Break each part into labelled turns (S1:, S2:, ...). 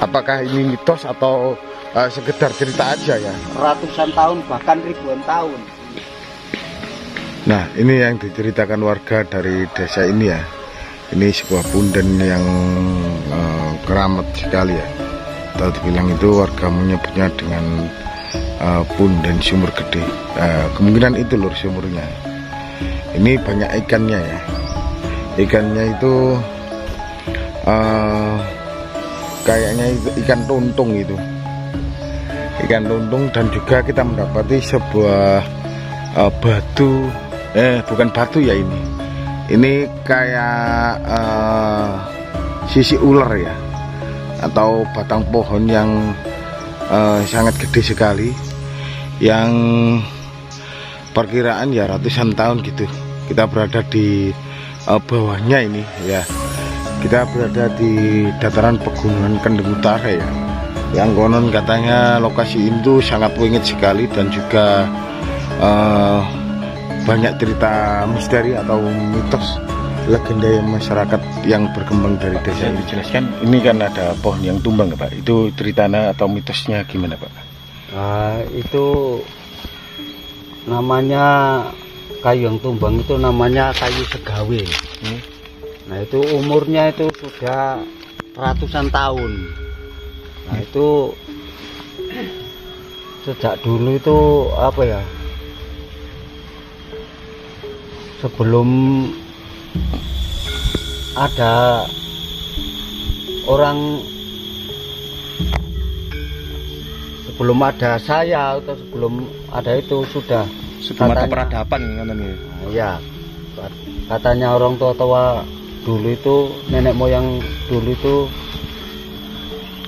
S1: Apakah ini mitos atau sekedar cerita aja ya?
S2: Ratusan tahun bahkan ribuan tahun.
S1: Nah, ini yang diceritakan warga dari desa ini ya. Ini sebuah punden yang keramat sekali ya. Atau dibilang itu warga menyebutnya dengan punden sumur gede. Kemungkinan itu lur sumurnya. Ini banyak ikannya ya. Ikannya itu kayaknya ikan tuntung itu. Ikan tuntung, dan juga kita mendapati sebuah batu, bukan batu ya ini. Ini kayak sisi ular ya, atau batang pohon yang sangat gede sekali, yang perkiraan ya ratusan tahun gitu. Kita berada di bawahnya ini ya. Kita berada di dataran pegunungan Kendeng Utara ya. Yang konon katanya lokasi itu sangat wingit sekali, dan juga banyak cerita misteri atau mitos legenda yang masyarakat yang berkembang dari desa ini. Dijelaskan, ini kan ada pohon yang tumbang Pak. Itu ceritanya atau mitosnya gimana Pak?
S2: Itu namanya kayu yang tumbang, itu namanya kayu segawe. Nah itu umurnya itu sudah ratusan tahun. Nah itu sejak dulu itu apa ya, sebelum ada orang, sebelum ada saya atau sebelum ada itu sudah
S1: ada peradaban
S2: ya, katanya orang tua dulu itu, nenek moyang dulu itu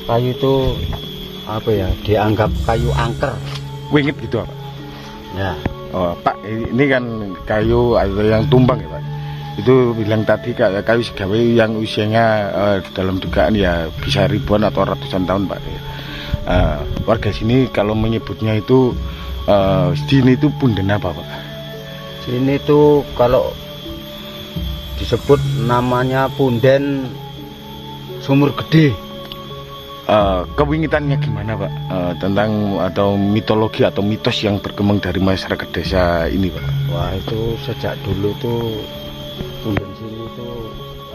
S2: kayu itu apa ya, dianggap kayu angker,
S1: wingit gitu Pak
S2: ya.
S1: Oh Pak, ini kan kayu yang tumbang ya Pak. Itu bilang tadi kayu segawe yang usianya dalam dugaan ya bisa ribuan atau ratusan tahun Pak. Warga sini kalau menyebutnya itu sini itu punden apa Pak?
S2: Sini itu kalau disebut namanya punden sumur gede.
S1: Kewingitannya gimana Pak, tentang atau mitologi atau mitos yang berkembang dari masyarakat desa ini Pak?
S2: Wah itu sejak dulu tuh punden sini itu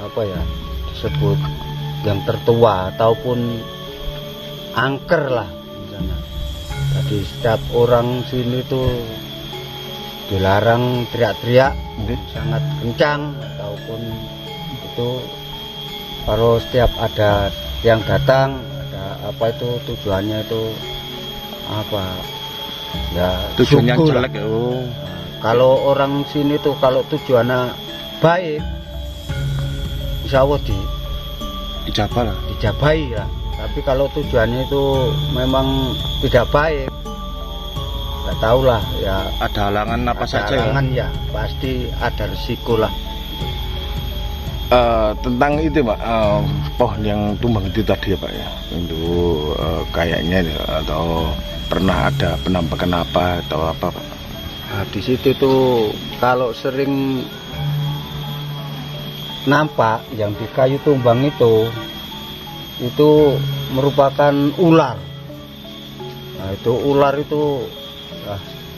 S2: apa ya, disebut yang tertua ataupun angker lah misalnya. Jadi setiap orang sini tuh dilarang teriak-teriak sangat kencang, ataupun itu kalau setiap ada yang datang, apa itu tujuannya itu apa ya,
S1: tujuannya jelek ya.
S2: Kalau orang sini tuh kalau tujuannya baik, insya Allah dijabahi lah. Tapi kalau tujuannya itu memang tidak baik, nggak tahu lah ya,
S1: ada halangan apa saja
S2: halangan ya, pasti ada resiko lah.
S1: Tentang itu Pak, pohon yang tumbang itu tadi ya Pak ya, itu kayaknya atau pernah ada penampakan apa atau apa Pak?
S2: Nah, di situ tuh kalau sering nampak yang di kayu tumbang itu merupakan ular. Nah itu ular itu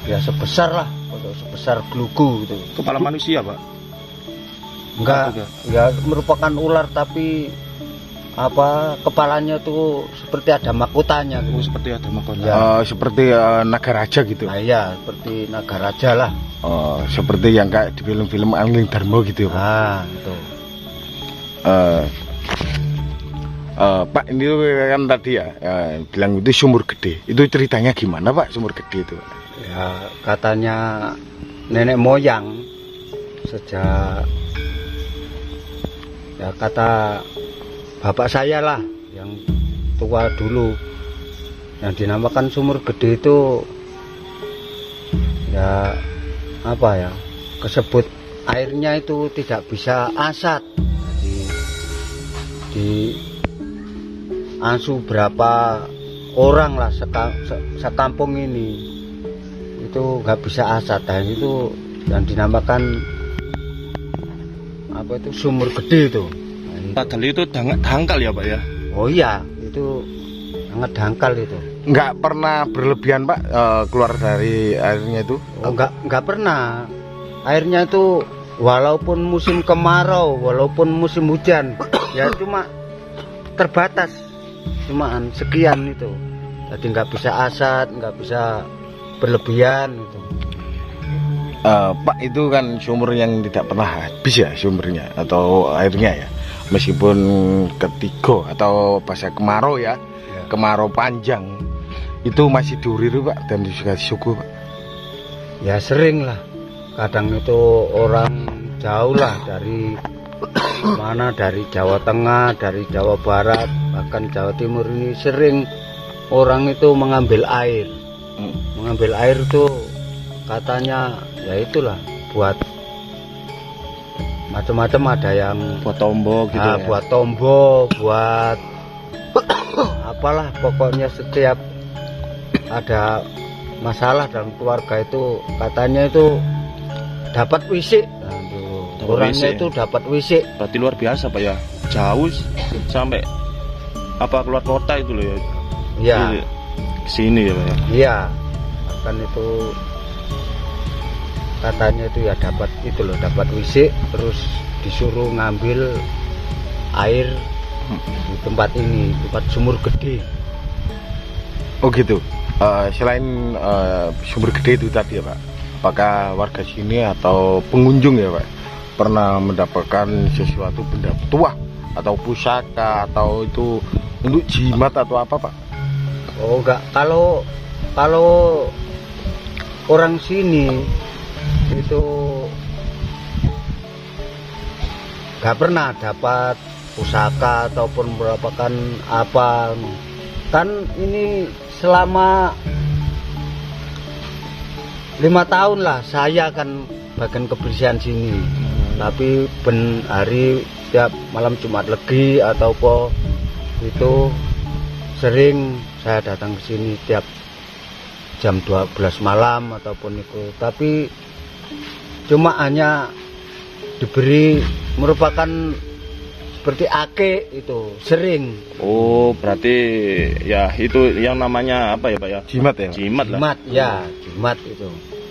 S2: ya sebesar lah, sebesar gelugu itu.
S1: Kepala manusia Pak?
S2: Enggak, ya merupakan ular, tapi apa, kepalanya tuh seperti ada mahkotanya gitu.
S1: Seperti ada mahkota ya. Seperti naga raja gitu.
S2: Nah iya, seperti naga raja lah.
S1: Seperti yang kayak di film-film Angling Darmo gitu ya Pak?
S2: Itu
S1: Pak, ini kan tadi ya, bilang itu sumur gede. Itu ceritanya gimana Pak, sumur gede itu?
S2: Ya katanya nenek moyang sejak, ya kata bapak saya lah yang tua dulu, yang dinamakan sumur gede itu ya apa ya, kesebut airnya itu tidak bisa asat. Jadi di asuh berapa orang lah sekampung ini itu nggak bisa asat, dan itu yang dinamakan apa itu sumur gede itu.
S1: Padahal itu dangkal ya Pak ya?
S2: Oh iya, itu sangat dangkal itu.
S1: Nggak pernah berlebihan Pak keluar dari airnya itu?
S2: Nggak pernah. Airnya itu walaupun musim kemarau, walaupun musim hujan, ya cuma terbatas, cumaan sekian itu. Jadi nggak bisa asat, nggak bisa berlebihan itu.
S1: Pak, itu kan sumur yang tidak pernah habis ya sumbernya atau airnya ya, meskipun ketiga atau pas kemarau ya, kemarau panjang itu masih diuriri Pak dan juga suku Pak.
S2: Ya sering lah, kadang itu orang jauh lah dari mana, dari Jawa Tengah, dari Jawa Barat, bahkan Jawa Timur ini sering orang itu mengambil air. Mengambil air itu katanya ya itulah buat macam-macam, ada yang
S3: buat tombol gitu ya.
S2: Buat tombol, buat apalah pokoknya setiap ada masalah dalam keluarga itu katanya itu dapat wisik. Orangnya itu dapat wisik.
S3: Berarti luar biasa Pak ya, jauh sampai apa keluar kota itu loh ya.
S2: Iya.
S3: Sini ya Pak ya.
S2: Iya. Kan itu katanya itu ya dapat itu loh, dapat wisik, terus disuruh ngambil air di tempat ini, tempat sumur gede.
S1: Oh gitu. Selain sumber gede itu tadi ya Pak, apakah warga sini atau pengunjung ya Pak pernah mendapatkan sesuatu benda tua atau pusaka atau itu untuk jimat atau apa Pak?
S2: Oh enggak, kalau orang sini itu nggak pernah dapat pusaka ataupun mendapatkan apa. Kan ini selama 5 tahun lah saya kan bagian kebersihan sini, tapi ben hari tiap malam Jumat Legi atau apa itu sering saya datang ke sini tiap jam 12 malam ataupun itu, tapi cuma hanya diberi merupakan seperti ake itu sering.
S3: Oh berarti ya itu yang namanya apa ya Pak ya?
S1: Jimat ya?
S3: Jimat lah.
S2: Jimat ya, jimat itu.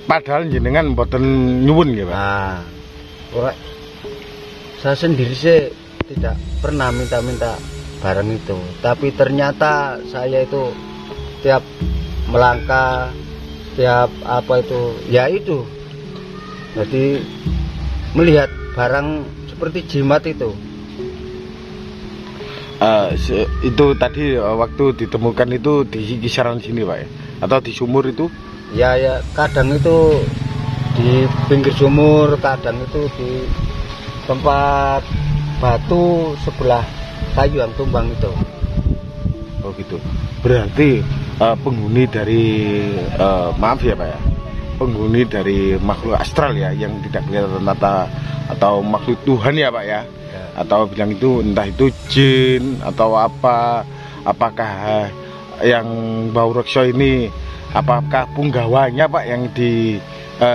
S1: Padahal jenengan mboten nyuwun ya Pak?
S2: Nah, saya sendiri sih tidak pernah minta-minta barang itu, tapi ternyata saya itu tiap melangkah, tiap apa itu, ya itu. Jadi melihat barang seperti jimat itu.
S1: Itu tadi waktu ditemukan itu di kisaran sini Pak ya? Atau di sumur itu?
S2: Ya kadang itu di pinggir sumur, kadang itu di tempat batu sebelah kayu yang tumbang itu.
S1: Oh gitu. Berarti penghuni dari maaf ya Pak ya, penghuni dari makhluk astral ya, yang tidak kelihatan atau makhluk Tuhan ya Pak ya, atau bilang itu entah itu jin atau apa, apakah yang bau rekso ini apakah punggawanya Pak yang di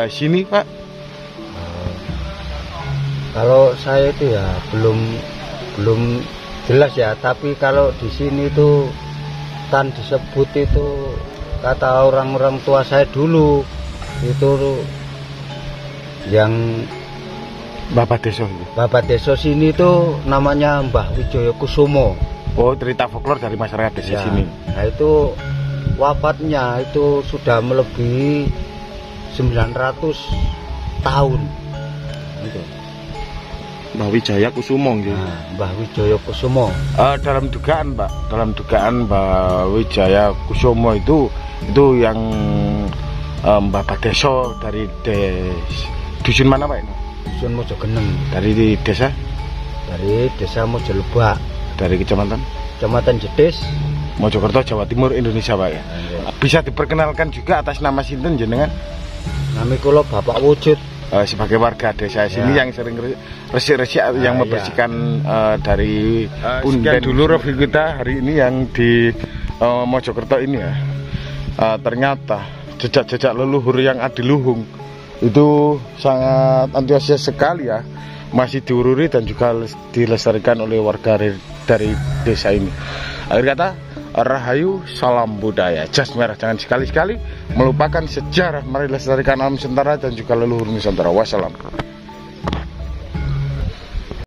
S1: sini Pak?
S2: Kalau saya itu ya belum jelas ya, tapi kalau di sini itu kan disebut itu kata orang-orang tua saya dulu itu yang
S1: Bapak Deso itu.
S2: Bapak Deso sini itu namanya Mbah Wijoyo Kusumo.
S1: Oh, cerita folklor dari masyarakat desa
S2: Ya,
S1: sini.
S2: nah itu wafatnya itu sudah melebihi 900 tahun. Itu.
S3: Mbah Wijaya Kusumo gitu.
S2: Nah, Mbah Wijoyo Kusumo.
S1: Dalam dugaan Pak, Mbah Wijaya Kusumo itu yang Bapak Deso dari dusun mana Pak ini?
S2: Dusun Mojogeneng.
S1: Dari desa?
S2: Dari desa Mojolebak.
S1: Dari kecamatan?
S2: Kecamatan Jedes,
S1: Mojokerto, Jawa Timur, Indonesia Pak ya. Bisa diperkenalkan juga atas nama sinten jenengan?
S2: Nami kula Bapak Wujud.
S1: Sebagai warga desa sini yang sering resik-resik yang membersihkan dari punten. Dulu review kita hari ini yang di Mojokerto ini ya. Ternyata jejak-jejak leluhur yang adiluhung itu sangat antusias sekali ya, masih diururi dan juga dilestarikan oleh warga dari desa ini. Akhir kata, Rahayu, salam budaya. Jas merah, jangan sekali-sekali melupakan sejarah. Mari lestarikan alam Nusantara dan juga leluhur Nusantara. Wassalam.